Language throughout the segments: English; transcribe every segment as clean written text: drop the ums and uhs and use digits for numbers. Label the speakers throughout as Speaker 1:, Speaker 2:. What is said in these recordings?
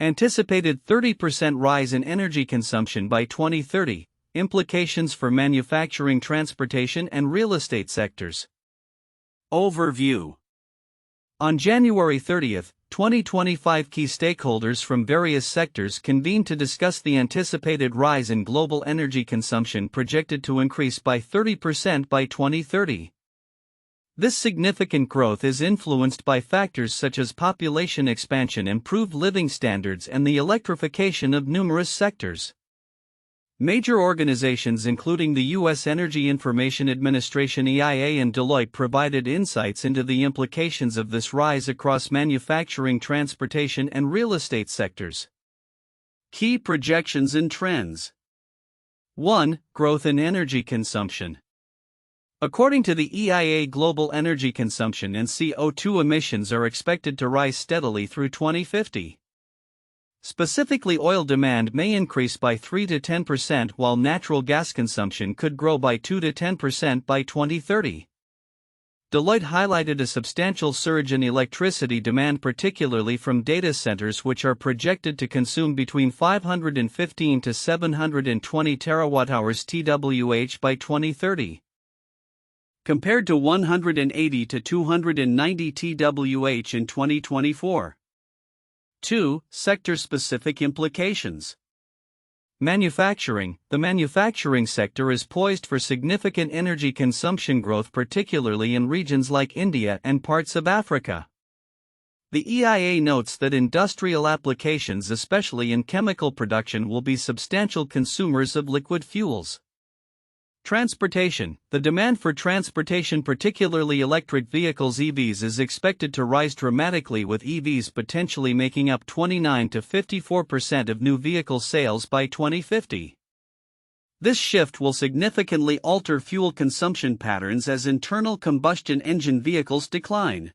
Speaker 1: Anticipated 30% rise in energy consumption by 2030, implications for manufacturing, transportation, and real estate sectors. Overview. On January 30, 2025, key stakeholders from various sectors convened to discuss the anticipated rise in global energy consumption, projected to increase by 30% by 2030. This significant growth is influenced by factors such as population expansion, improved living standards, and the electrification of numerous sectors. Major organizations including the U.S. Energy Information Administration (EIA) and Deloitte provided insights into the implications of this rise across manufacturing, transportation, and real estate sectors. Key projections and trends. 1. Growth in energy consumption. According to the EIA, global energy consumption and CO2 emissions are expected to rise steadily through 2050. Specifically, oil demand may increase by 3 to 10%, while natural gas consumption could grow by 2 to 10% by 2030. Deloitte highlighted a substantial surge in electricity demand, particularly from data centers, which are projected to consume between 515 to 720 terawatt-hours (TWh) by 2030. Compared to 180 to 290 TWh in 2024. 2. Sector-specific implications. Manufacturing. The manufacturing sector is poised for significant energy consumption growth, particularly in regions like India and parts of Africa. The EIA notes that industrial applications, especially in chemical production, will be substantial consumers of liquid fuels. Transportation. The demand for transportation, particularly electric vehicles (EVs), is expected to rise dramatically, with EVs potentially making up 29 to 54% of new vehicle sales by 2050. This shift will significantly alter fuel consumption patterns as internal combustion engine vehicles decline.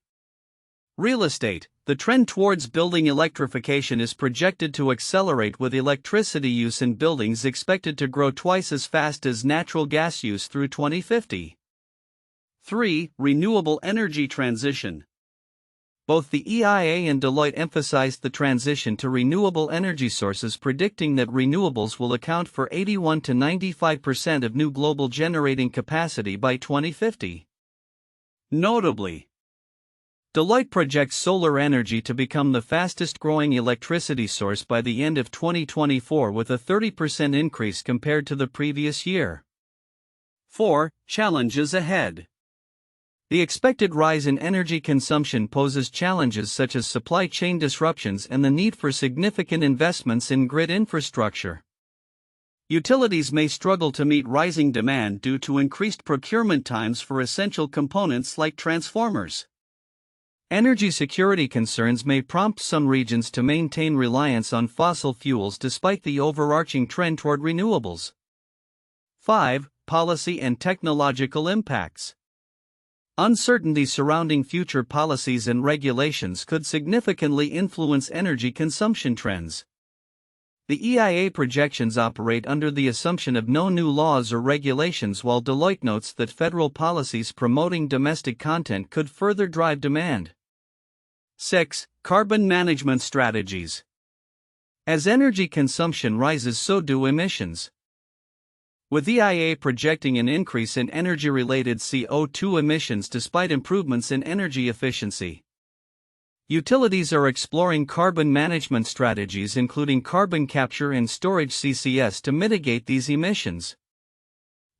Speaker 1: Real estate. The trend towards building electrification is projected to accelerate, with electricity use in buildings expected to grow twice as fast as natural gas use through 2050. 3. Renewable energy transition. Both the EIA and Deloitte emphasized the transition to renewable energy sources, predicting that renewables will account for 81 to 95% of new global generating capacity by 2050. Notably, Deloitte projects solar energy to become the fastest growing electricity source by the end of 2024, with a 30% increase compared to the previous year. 4. Challenges ahead. The expected rise in energy consumption poses challenges such as supply chain disruptions and the need for significant investments in grid infrastructure. Utilities may struggle to meet rising demand due to increased procurement times for essential components like transformers. Energy security concerns may prompt some regions to maintain reliance on fossil fuels despite the overarching trend toward renewables. 5. Policy and technological impacts. Uncertainty surrounding future policies and regulations could significantly influence energy consumption trends. The EIA projections operate under the assumption of no new laws or regulations, while Deloitte notes that federal policies promoting domestic content could further drive demand. 6. Carbon management strategies. As energy consumption rises, so do emissions. With EIA projecting an increase in energy-related CO2 emissions despite improvements in energy efficiency, utilities are exploring carbon management strategies, including carbon capture and storage (CCS), to mitigate these emissions.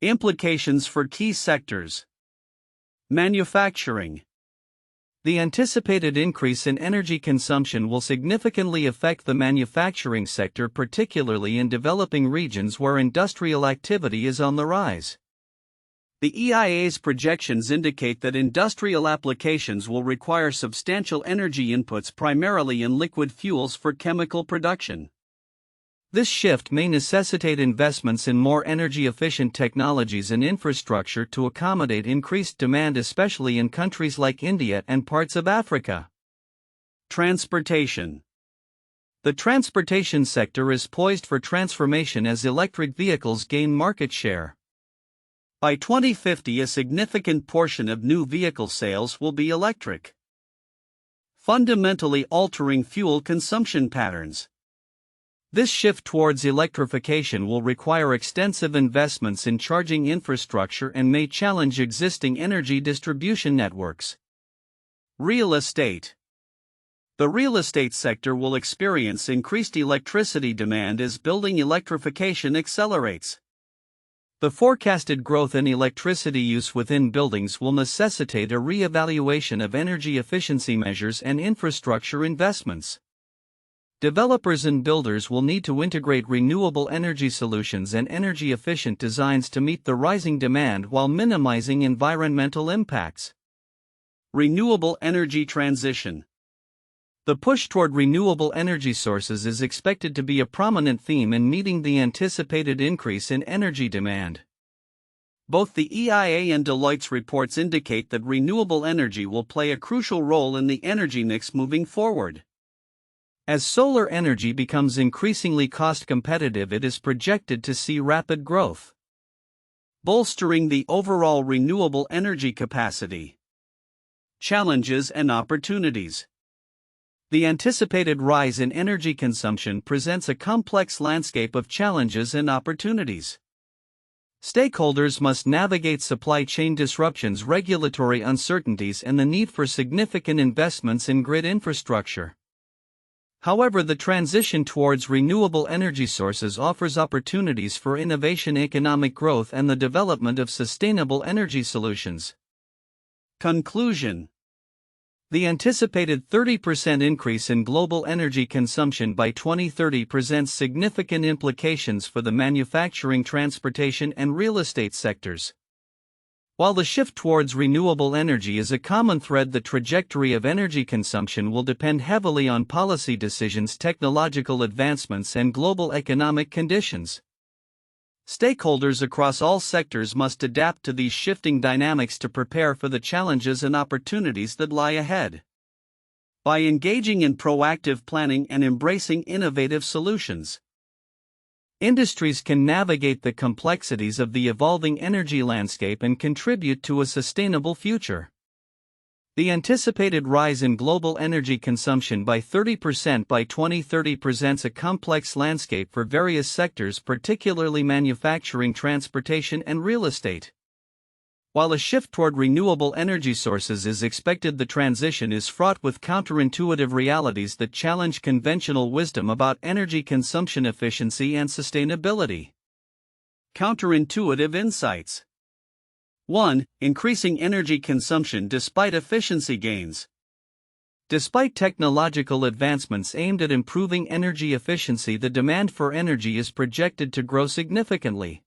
Speaker 1: Implications for key sectors. Manufacturing. The anticipated increase in energy consumption will significantly affect the manufacturing sector, particularly in developing regions where industrial activity is on the rise. The EIA's projections indicate that industrial applications will require substantial energy inputs, primarily in liquid fuels for chemical production. This shift may necessitate investments in more energy-efficient technologies and infrastructure to accommodate increased demand, especially in countries like India and parts of Africa. Transportation. The transportation sector is poised for transformation as electric vehicles gain market share. By 2050, a significant portion of new vehicle sales will be electric, fundamentally altering fuel consumption patterns. This shift towards electrification will require extensive investments in charging infrastructure and may challenge existing energy distribution networks. Real estate. The real estate sector will experience increased electricity demand as building electrification accelerates. The forecasted growth in electricity use within buildings will necessitate a re-evaluation of energy efficiency measures and infrastructure investments. Developers and builders will need to integrate renewable energy solutions and energy-efficient designs to meet the rising demand while minimizing environmental impacts. Renewable energy transition. The push toward renewable energy sources is expected to be a prominent theme in meeting the anticipated increase in energy demand. Both the EIA and Deloitte's reports indicate that renewable energy will play a crucial role in the energy mix moving forward. As solar energy becomes increasingly cost-competitive, it is projected to see rapid growth, bolstering the overall renewable energy capacity. Challenges and opportunities. The anticipated rise in energy consumption presents a complex landscape of challenges and opportunities. Stakeholders must navigate supply chain disruptions, regulatory uncertainties, and the need for significant investments in grid infrastructure. However, the transition towards renewable energy sources offers opportunities for innovation, economic growth, and the development of sustainable energy solutions. Conclusion. The anticipated 30% increase in global energy consumption by 2030 presents significant implications for the manufacturing, transportation, and real estate sectors. While the shift towards renewable energy is a common thread, the trajectory of energy consumption will depend heavily on policy decisions, technological advancements, and global economic conditions. Stakeholders across all sectors must adapt to these shifting dynamics to prepare for the challenges and opportunities that lie ahead. By engaging in proactive planning and embracing innovative solutions, industries can navigate the complexities of the evolving energy landscape and contribute to a sustainable future. The anticipated rise in global energy consumption by 30% by 2030 presents a complex landscape for various sectors, particularly manufacturing, transportation, and real estate. While a shift toward renewable energy sources is expected, the transition is fraught with counterintuitive realities that challenge conventional wisdom about energy consumption efficiency and sustainability. Counterintuitive insights. 1. Increasing energy consumption despite efficiency gains. Despite technological advancements aimed at improving energy efficiency, the demand for energy is projected to grow significantly.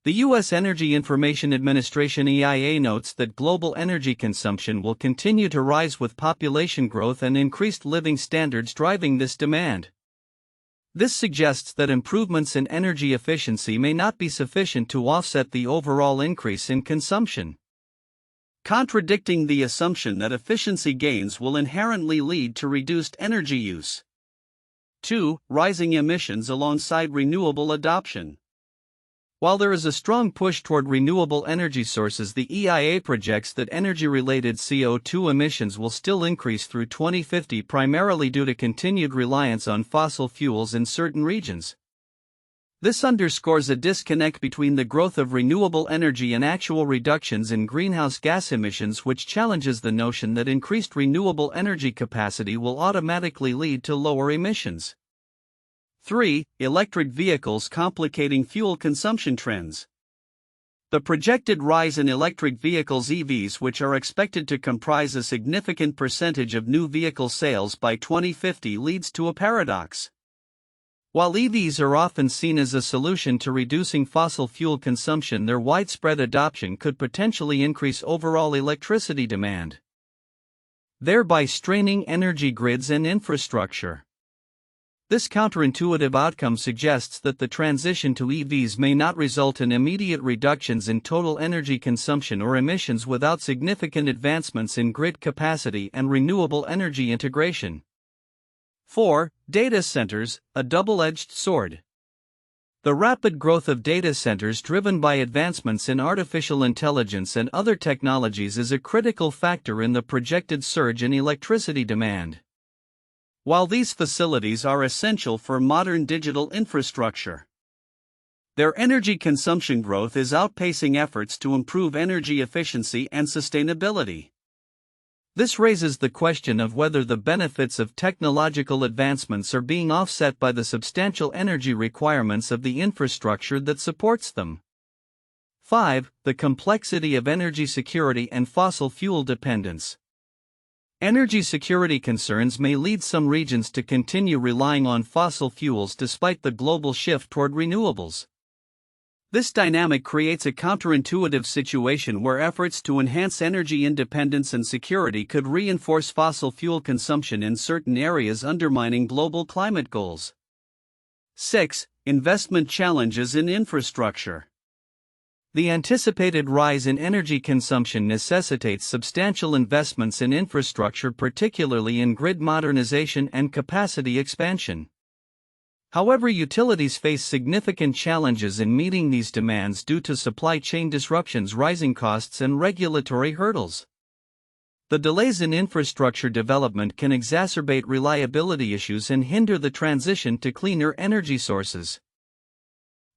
Speaker 1: The U.S. Energy Information Administration (EIA) notes that global energy consumption will continue to rise with population growth and increased living standards driving this demand. This suggests that improvements in energy efficiency may not be sufficient to offset the overall increase in consumption, contradicting the assumption that efficiency gains will inherently lead to reduced energy use. 2. Rising emissions alongside renewable adoption. While there is a strong push toward renewable energy sources, the EIA projects that energy-related CO2 emissions will still increase through 2050, primarily due to continued reliance on fossil fuels in certain regions. This underscores a disconnect between the growth of renewable energy and actual reductions in greenhouse gas emissions, which challenges the notion that increased renewable energy capacity will automatically lead to lower emissions. 3. Electric vehicles complicating fuel consumption trends. The projected rise in electric vehicles (EVs), which are expected to comprise a significant percentage of new vehicle sales by 2050, leads to a paradox. While EVs are often seen as a solution to reducing fossil fuel consumption, their widespread adoption could potentially increase overall electricity demand, thereby straining energy grids and infrastructure. This counterintuitive outcome suggests that the transition to EVs may not result in immediate reductions in total energy consumption or emissions without significant advancements in grid capacity and renewable energy integration. 4. Data centers, a double-edged sword. The rapid growth of data centers driven by advancements in artificial intelligence and other technologies is a critical factor in the projected surge in electricity demand. While these facilities are essential for modern digital infrastructure, their energy consumption growth is outpacing efforts to improve energy efficiency and sustainability. This raises the question of whether the benefits of technological advancements are being offset by the substantial energy requirements of the infrastructure that supports them. 5. The complexity of energy security and fossil fuel dependence. Energy security concerns may lead some regions to continue relying on fossil fuels despite the global shift toward renewables. This dynamic creates a counterintuitive situation where efforts to enhance energy independence and security could reinforce fossil fuel consumption in certain areas, undermining global climate goals. 6. Investment challenges in infrastructure. The anticipated rise in energy consumption necessitates substantial investments in infrastructure, particularly in grid modernization and capacity expansion. However, utilities face significant challenges in meeting these demands due to supply chain disruptions, rising costs, and regulatory hurdles. The delays in infrastructure development can exacerbate reliability issues and hinder the transition to cleaner energy sources,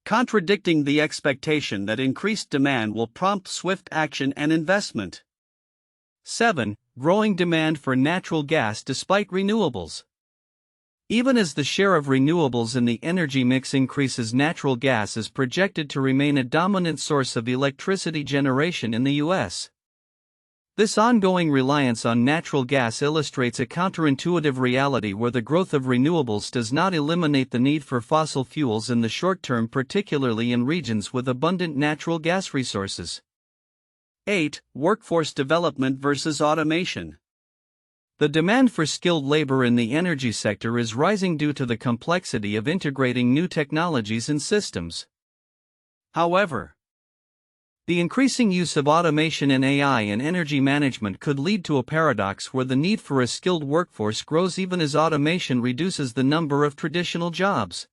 Speaker 1: contradicting the expectation that increased demand will prompt swift action and investment. 7. Growing demand for natural gas despite renewables. Even as the share of renewables in the energy mix increases, natural gas is projected to remain a dominant source of electricity generation in the U.S. This ongoing reliance on natural gas illustrates a counterintuitive reality where the growth of renewables does not eliminate the need for fossil fuels in the short term, particularly in regions with abundant natural gas resources. 8. Workforce development versus automation. The demand for skilled labor in the energy sector is rising due to the complexity of integrating new technologies and systems. However, the increasing use of automation and AI in energy management could lead to a paradox where the need for a skilled workforce grows even as automation reduces the number of traditional jobs.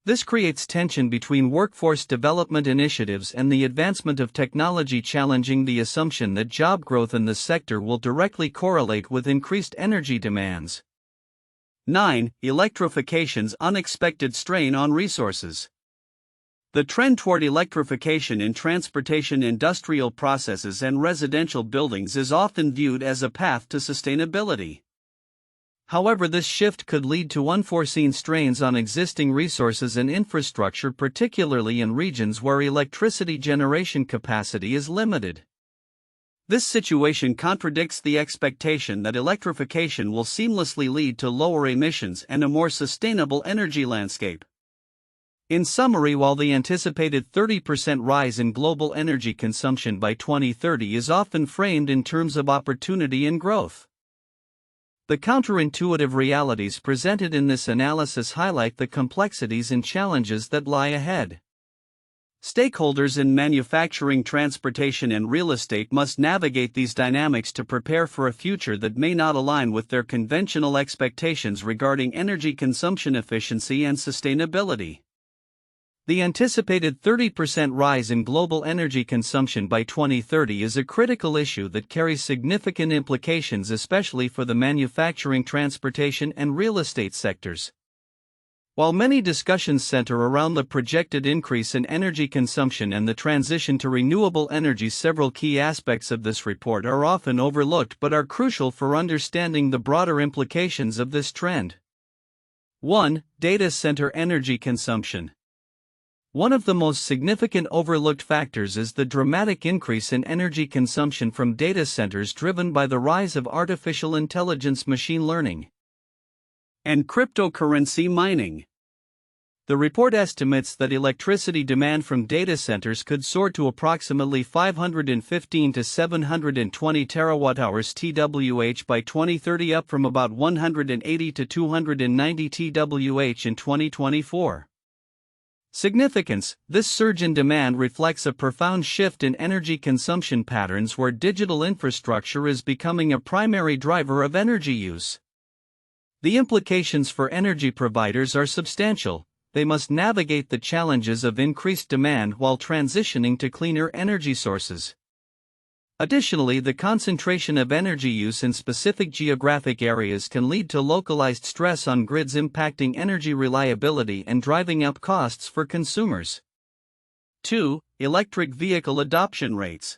Speaker 1: This creates tension between workforce development initiatives and the advancement of technology, challenging the assumption that job growth in the sector will directly correlate with increased energy demands. 9. Electrification's unexpected strain on resources. The trend toward electrification in transportation, industrial processes, and residential buildings is often viewed as a path to sustainability. However, this shift could lead to unforeseen strains on existing resources and infrastructure, particularly in regions where electricity generation capacity is limited. This situation contradicts the expectation that electrification will seamlessly lead to lower emissions and a more sustainable energy landscape. In summary, while the anticipated 30% rise in global energy consumption by 2030 is often framed in terms of opportunity and growth, the counterintuitive realities presented in this analysis highlight the complexities and challenges that lie ahead. Stakeholders in manufacturing, transportation, and real estate must navigate these dynamics to prepare for a future that may not align with their conventional expectations regarding energy consumption efficiency and sustainability. The anticipated 30% rise in global energy consumption by 2030 is a critical issue that carries significant implications, especially for the manufacturing, transportation, and real estate sectors. While many discussions center around the projected increase in energy consumption and the transition to renewable energy, several key aspects of this report are often overlooked but are crucial for understanding the broader implications of this trend. 1. Data center energy consumption. One of the most significant overlooked factors is the dramatic increase in energy consumption from data centers, driven by the rise of artificial intelligence, machine learning, and cryptocurrency mining. The report estimates that electricity demand from data centers could soar to approximately 515 to 720 terawatt-hours (TWh) by 2030, up from about 180 to 290 TWh in 2024. Significance: this surge in demand reflects a profound shift in energy consumption patterns where digital infrastructure is becoming a primary driver of energy use. The implications for energy providers are substantial. They must navigate the challenges of increased demand while transitioning to cleaner energy sources. Additionally, the concentration of energy use in specific geographic areas can lead to localized stress on grids, impacting energy reliability and driving up costs for consumers. 2. Electric vehicle adoption rates.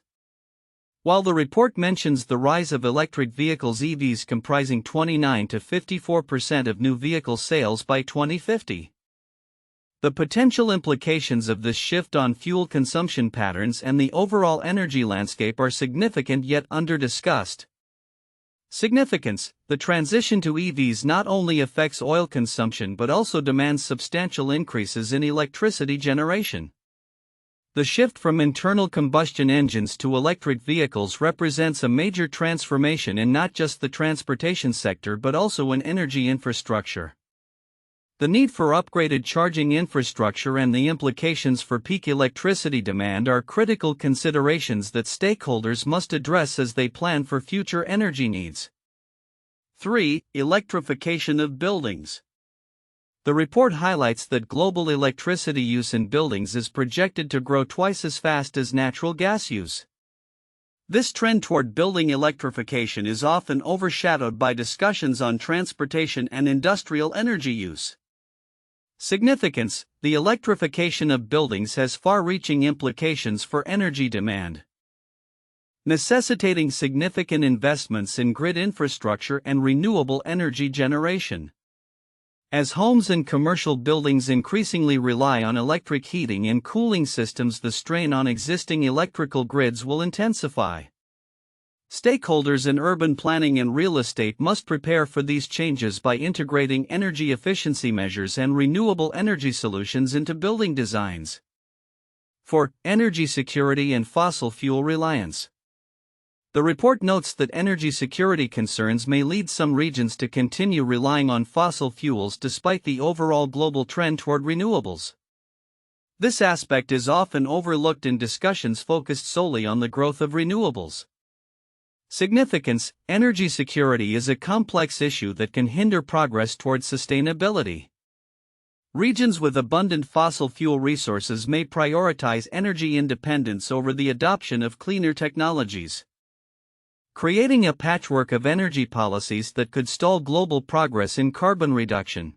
Speaker 1: While the report mentions the rise of electric vehicles, EVs comprising 29 to 54% of new vehicle sales by 2050, the potential implications of this shift on fuel consumption patterns and the overall energy landscape are significant yet under-discussed. Significance: the transition to EVs not only affects oil consumption but also demands substantial increases in electricity generation. The shift from internal combustion engines to electric vehicles represents a major transformation in not just the transportation sector but also in energy infrastructure. The need for upgraded charging infrastructure and the implications for peak electricity demand are critical considerations that stakeholders must address as they plan for future energy needs. 3. Electrification of buildings. The report highlights that global electricity use in buildings is projected to grow twice as fast as natural gas use. This trend toward building electrification is often overshadowed by discussions on transportation and industrial energy use. Significance: the electrification of buildings has far-reaching implications for energy demand, necessitating significant investments in grid infrastructure and renewable energy generation. As homes and commercial buildings increasingly rely on electric heating and cooling systems, the strain on existing electrical grids will intensify. Stakeholders in urban planning and real estate must prepare for these changes by integrating energy efficiency measures and renewable energy solutions into building designs. 4. Energy security and fossil fuel reliance. The report notes that energy security concerns may lead some regions to continue relying on fossil fuels despite the overall global trend toward renewables. This aspect is often overlooked in discussions focused solely on the growth of renewables. Significance: energy security is a complex issue that can hinder progress towards sustainability. Regions with abundant fossil fuel resources may prioritize energy independence over the adoption of cleaner technologies, creating a patchwork of energy policies that could stall global progress in carbon reduction.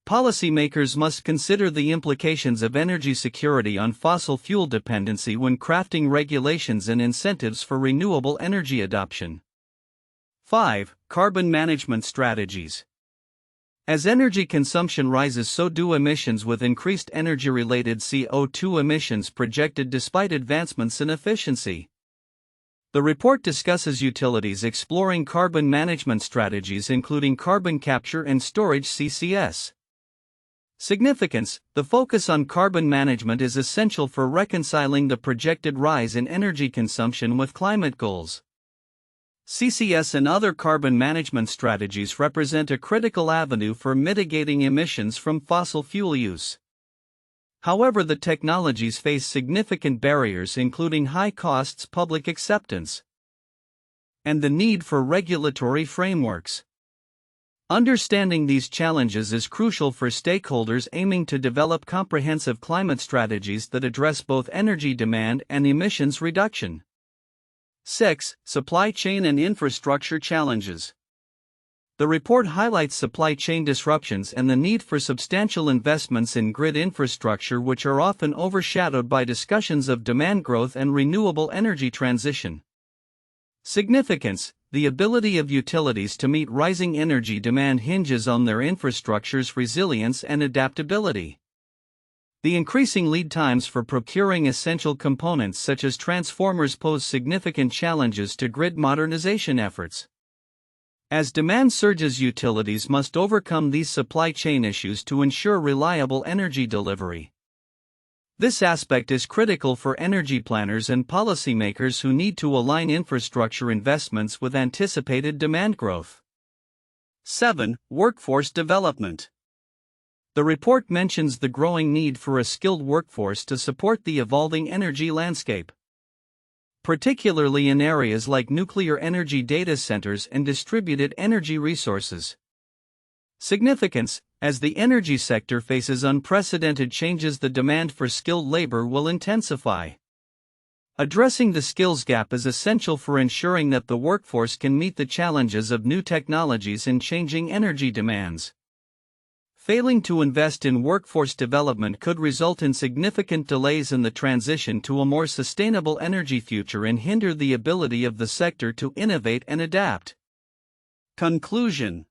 Speaker 1: Policymakers must consider the implications of energy security on fossil fuel dependency when crafting regulations and incentives for renewable energy adoption. 5. Carbon management strategies. As energy consumption rises, so do emissions, with increased energy-related CO2 emissions projected despite advancements in efficiency. The report discusses utilities exploring carbon management strategies, including carbon capture and storage (CCS). Significance: the focus on carbon management is essential for reconciling the projected rise in energy consumption with climate goals. CCS and other carbon management strategies represent a critical avenue for mitigating emissions from fossil fuel use. However, the technologies face significant barriers, including high costs, public acceptance, and the need for regulatory frameworks. Understanding these challenges is crucial for stakeholders aiming to develop comprehensive climate strategies that address both energy demand and emissions reduction. 6. Supply chain and infrastructure challenges. The report highlights supply chain disruptions and the need for substantial investments in grid infrastructure, which are often overshadowed by discussions of demand growth and renewable energy transition. Significance: the ability of utilities to meet rising energy demand hinges on their infrastructure's resilience and adaptability. The increasing lead times for procuring essential components such as transformers pose significant challenges to grid modernization efforts. As demand surges, utilities must overcome these supply chain issues to ensure reliable energy delivery. This aspect is critical for energy planners and policymakers who need to align infrastructure investments with anticipated demand growth. 7. Workforce development. The report mentions the growing need for a skilled workforce to support the evolving energy landscape, particularly in areas like nuclear energy data centers and distributed energy resources. Significance: as the energy sector faces unprecedented changes, the demand for skilled labor will intensify. Addressing the skills gap is essential for ensuring that the workforce can meet the challenges of new technologies and changing energy demands. Failing to invest in workforce development could result in significant delays in the transition to a more sustainable energy future and hinder the ability of the sector to innovate and adapt. Conclusion: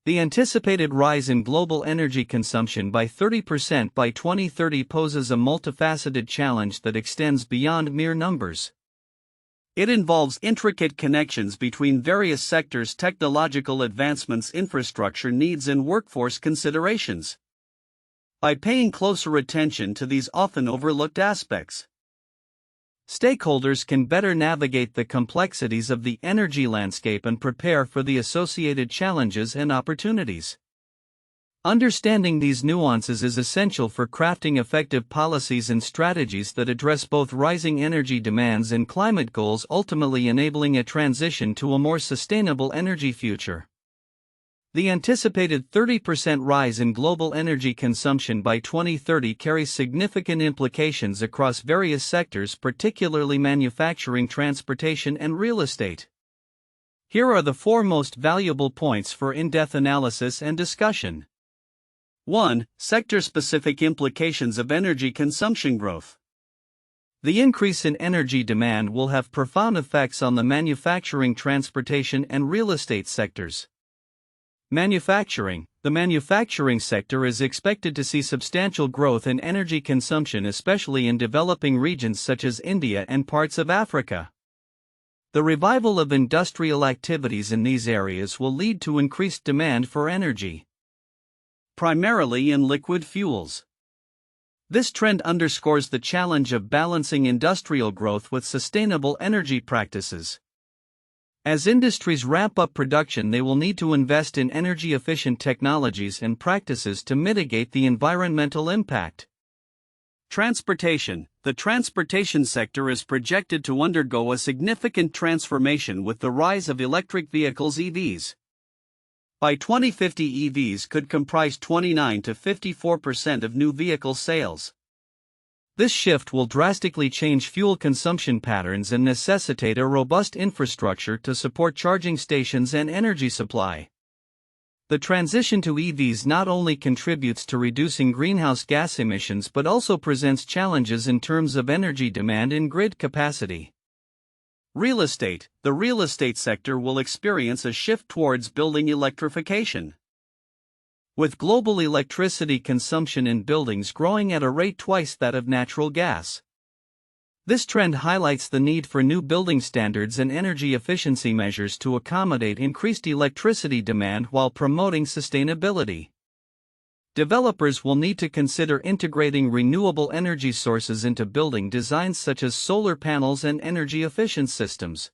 Speaker 1: the anticipated rise in global energy consumption by 30% by 2030 poses a multifaceted challenge that extends beyond mere numbers. It involves intricate connections between various sectors, technological advancements, infrastructure needs, and workforce considerations. By paying closer attention to these often overlooked aspects, stakeholders can better navigate the complexities of the energy landscape and prepare for the associated challenges and opportunities. Understanding these nuances is essential for crafting effective policies and strategies that address both rising energy demands and climate goals, ultimately enabling a transition to a more sustainable energy future. The anticipated 30% rise in global energy consumption by 2030 carries significant implications across various sectors, particularly manufacturing, transportation, and real estate. Here are the 4 most valuable points for in-depth analysis and discussion. 1. Sector-specific implications of energy consumption growth. The increase in energy demand will have profound effects on the manufacturing, transportation, and real estate sectors. Manufacturing. The manufacturing sector is expected to see substantial growth in energy consumption, especially in developing regions such as India and parts of Africa. The revival of industrial activities in these areas will lead to increased demand for energy, primarily in liquid fuels. This trend underscores the challenge of balancing industrial growth with sustainable energy practices. As industries ramp up production, they will need to invest in energy-efficient technologies and practices to mitigate the environmental impact. Transportation. The transportation sector is projected to undergo a significant transformation with the rise of electric vehicles (EVs). By 2050, EVs could comprise 29 to 54% of new vehicle sales. This shift will drastically change fuel consumption patterns and necessitate a robust infrastructure to support charging stations and energy supply. The transition to EVs not only contributes to reducing greenhouse gas emissions but also presents challenges in terms of energy demand and grid capacity. Real estate. The real estate sector will experience a shift towards building electrification. With global electricity consumption in buildings growing at a rate twice that of natural gas, this trend highlights the need for new building standards and energy efficiency measures to accommodate increased electricity demand while promoting sustainability. Developers will need to consider integrating renewable energy sources into building designs such as solar panels and energy-efficient systems.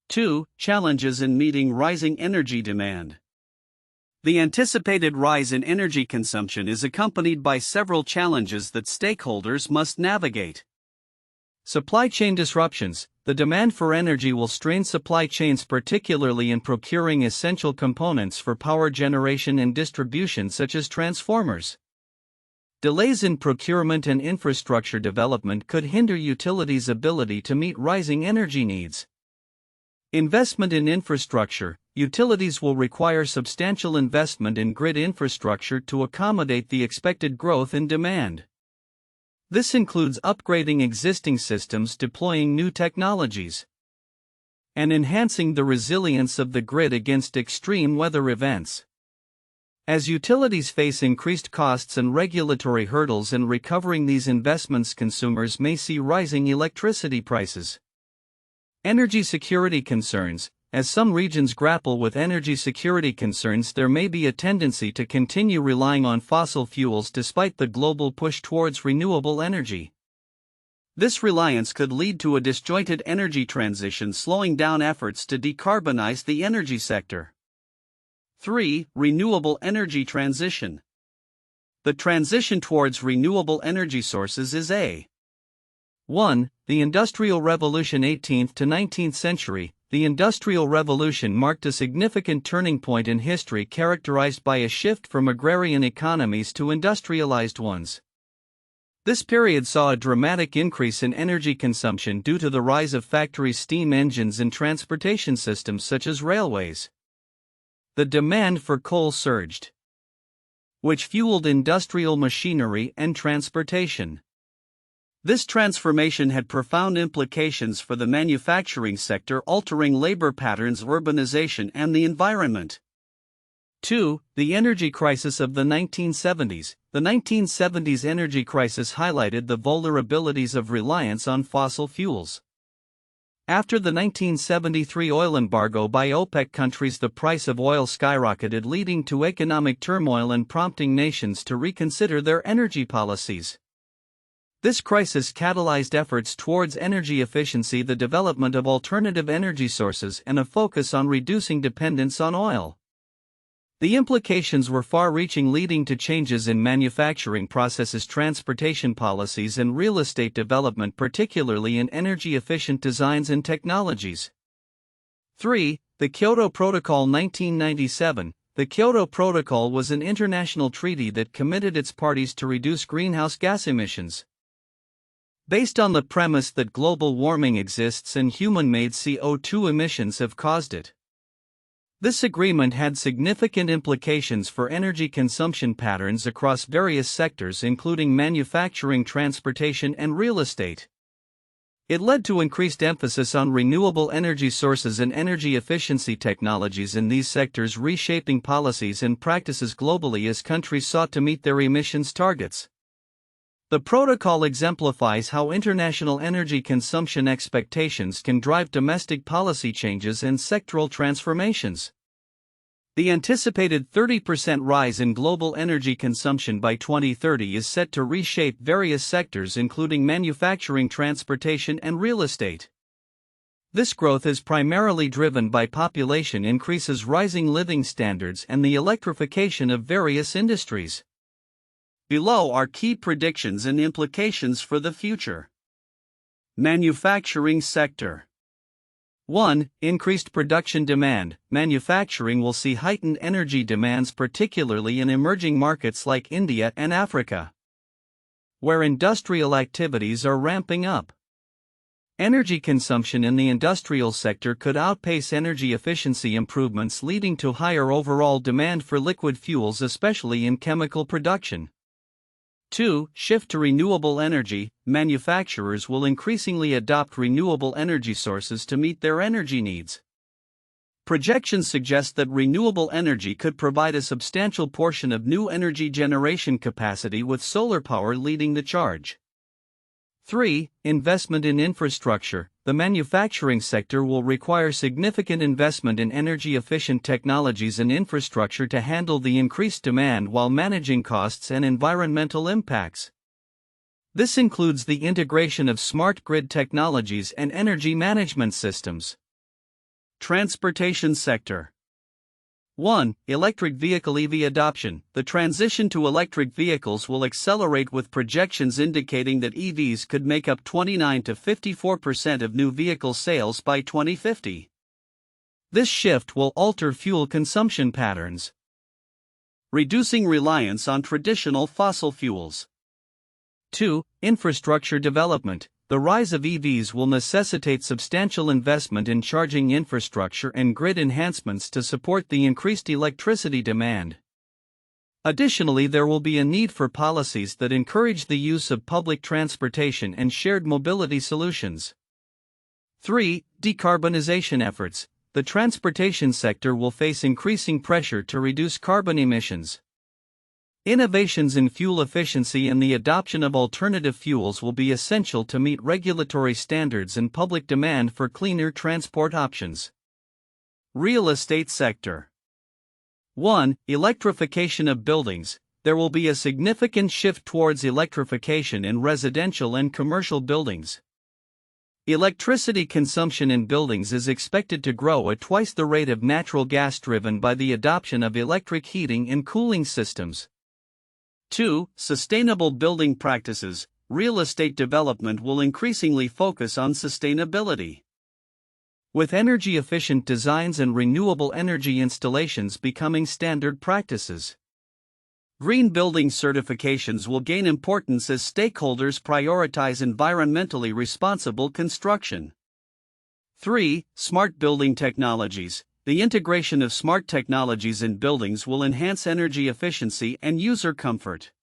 Speaker 1: 2. Challenges in meeting rising energy demand. The anticipated rise in energy consumption is accompanied by several challenges that stakeholders must navigate. Supply chain disruptions. The demand for energy will strain supply chains, particularly in procuring essential components for power generation and distribution, such as transformers. Delays in procurement and infrastructure development could hinder utilities' ability to meet rising energy needs. Investment in infrastructure. Utilities will require substantial investment in grid infrastructure to accommodate the expected growth in demand. This includes upgrading existing systems, deploying new technologies, and enhancing the resilience of the grid against extreme weather events. As utilities face increased costs and regulatory hurdles in recovering these investments, consumers may see rising electricity prices. Energy security concerns. As some regions grapple with energy security concerns, there may be a tendency to continue relying on fossil fuels despite the global push towards renewable energy. This reliance could lead to a disjointed energy transition, slowing down efforts to decarbonize the energy sector. 3. Renewable energy transition. The transition towards renewable energy sources is 1. The Industrial Revolution. 18th to 19th century. The Industrial Revolution marked a significant turning point in history, characterized by a shift from agrarian economies to industrialized ones. This period saw a dramatic increase in energy consumption due to the rise of factory steam engines in transportation systems such as railways. The demand for coal surged, which fueled industrial machinery and transportation. This transformation had profound implications for the manufacturing sector, altering labor patterns, urbanization, and the environment. 2. The energy crisis of the 1970s. The 1970s energy crisis highlighted the vulnerabilities of reliance on fossil fuels. After the 1973 oil embargo by OPEC countries, the price of oil skyrocketed, leading to economic turmoil and prompting nations to reconsider their energy policies. This crisis catalyzed efforts towards energy efficiency, the development of alternative energy sources, and a focus on reducing dependence on oil. The implications were far-reaching, leading to changes in manufacturing processes, transportation policies, and real estate development, particularly in energy-efficient designs and technologies. 3. The Kyoto Protocol 1997. The Kyoto Protocol was an international treaty that committed its parties to reduce greenhouse gas emissions. Based on the premise that global warming exists and human-made CO2 emissions have caused it. This agreement had significant implications for energy consumption patterns across various sectors, including manufacturing, transportation, and real estate. It led to increased emphasis on renewable energy sources and energy efficiency technologies in these sectors, reshaping policies and practices globally as countries sought to meet their emissions targets. The protocol exemplifies how international energy consumption expectations can drive domestic policy changes and sectoral transformations. The anticipated 30% rise in global energy consumption by 2030 is set to reshape various sectors, including manufacturing, transportation, and real estate. This growth is primarily driven by population increases, rising living standards, and the electrification of various industries. Below are key predictions and implications for the future. Manufacturing sector. 1. Increased production demand. Manufacturing will see heightened energy demands, particularly in emerging markets like India and Africa, where industrial activities are ramping up. Energy consumption in the industrial sector could outpace energy efficiency improvements, leading to higher overall demand for liquid fuels, especially in chemical production. 2. Shift to renewable energy. Manufacturers will increasingly adopt renewable energy sources to meet their energy needs. Projections suggest that renewable energy could provide a substantial portion of new energy generation capacity, with solar power leading the charge. 3. Investment in infrastructure. The manufacturing sector will require significant investment in energy-efficient technologies and infrastructure to handle the increased demand while managing costs and environmental impacts. This includes the integration of smart grid technologies and energy management systems. Transportation sector. 1. Electric vehicle EV adoption. The transition to electric vehicles will accelerate, with projections indicating that EVs could make up 29 to 54% of new vehicle sales by 2050. This shift will alter fuel consumption patterns, reducing reliance on traditional fossil fuels. 2. Infrastructure development. The rise of EVs will necessitate substantial investment in charging infrastructure and grid enhancements to support the increased electricity demand. Additionally, there will be a need for policies that encourage the use of public transportation and shared mobility solutions. 3. Decarbonization efforts. The transportation sector will face increasing pressure to reduce carbon emissions. Innovations in fuel efficiency and the adoption of alternative fuels will be essential to meet regulatory standards and public demand for cleaner transport options. Real estate sector. 1. Electrification of buildings. There will be a significant shift towards electrification in residential and commercial buildings. Electricity consumption in buildings is expected to grow at twice the rate of natural gas, driven by the adoption of electric heating and cooling systems. 2. Sustainable building practices. Real estate development will increasingly focus on sustainability, with energy-efficient designs and renewable energy installations becoming standard practices. Green building certifications will gain importance as stakeholders prioritize environmentally responsible construction. 3. Smart building technologies. The integration of smart technologies in buildings will enhance energy efficiency and user comfort.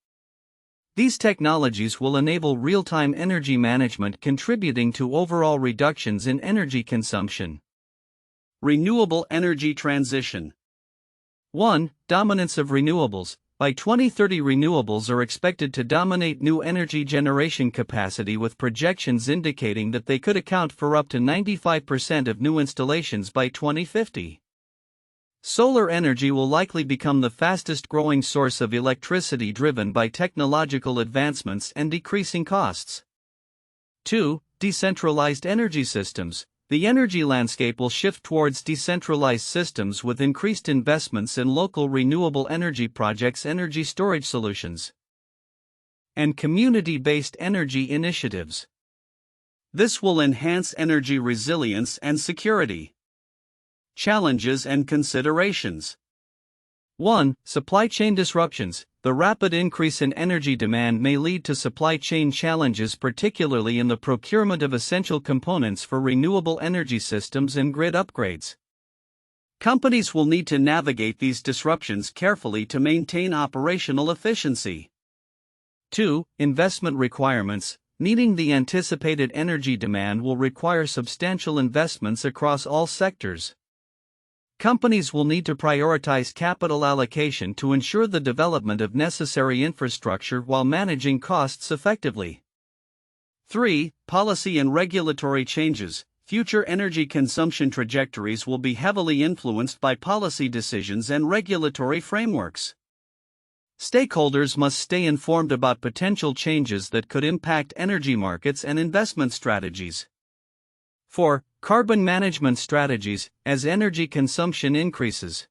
Speaker 1: These technologies will enable real-time energy management, contributing to overall reductions in energy consumption. Renewable energy transition. 1. Dominance of renewables. By 2030, renewables are expected to dominate new energy generation capacity, with projections indicating that they could account for up to 95% of new installations by 2050. Solar energy will likely become the fastest growing source of electricity, driven by technological advancements and decreasing costs. 2. Decentralized energy systems. The energy landscape will shift towards decentralized systems with increased investments in local renewable energy projects, energy storage solutions, and community-based energy initiatives. This will enhance energy resilience and security. Challenges and considerations. 1. Supply chain disruptions. The rapid increase in energy demand may lead to supply chain challenges, particularly in the procurement of essential components for renewable energy systems and grid upgrades. Companies will need to navigate these disruptions carefully to maintain operational efficiency. 2. Investment requirements. Meeting the anticipated energy demand will require substantial investments across all sectors. Companies will need to prioritize capital allocation to ensure the development of necessary infrastructure while managing costs effectively. 3. Policy and regulatory changes. Future energy consumption trajectories will be heavily influenced by policy decisions and regulatory frameworks. Stakeholders must stay informed about potential changes that could impact energy markets and investment strategies. 4. Carbon management strategies. As energy consumption increases,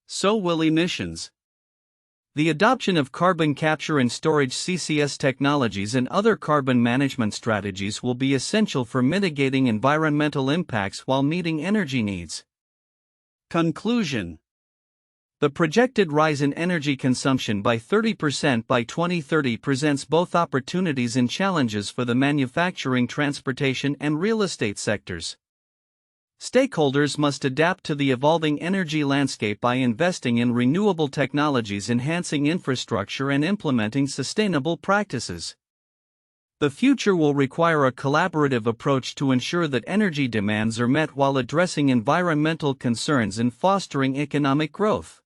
Speaker 1: so will emissions. The adoption of carbon capture and storage (CCS) technologies and other carbon management strategies will be essential for mitigating environmental impacts while meeting energy needs. Conclusion. The projected rise in energy consumption by 30% by 2030 presents both opportunities and challenges for the manufacturing, transportation, and real estate sectors. Stakeholders must adapt to the evolving energy landscape by investing in renewable technologies, enhancing infrastructure, and implementing sustainable practices. The future will require a collaborative approach to ensure that energy demands are met while addressing environmental concerns and fostering economic growth.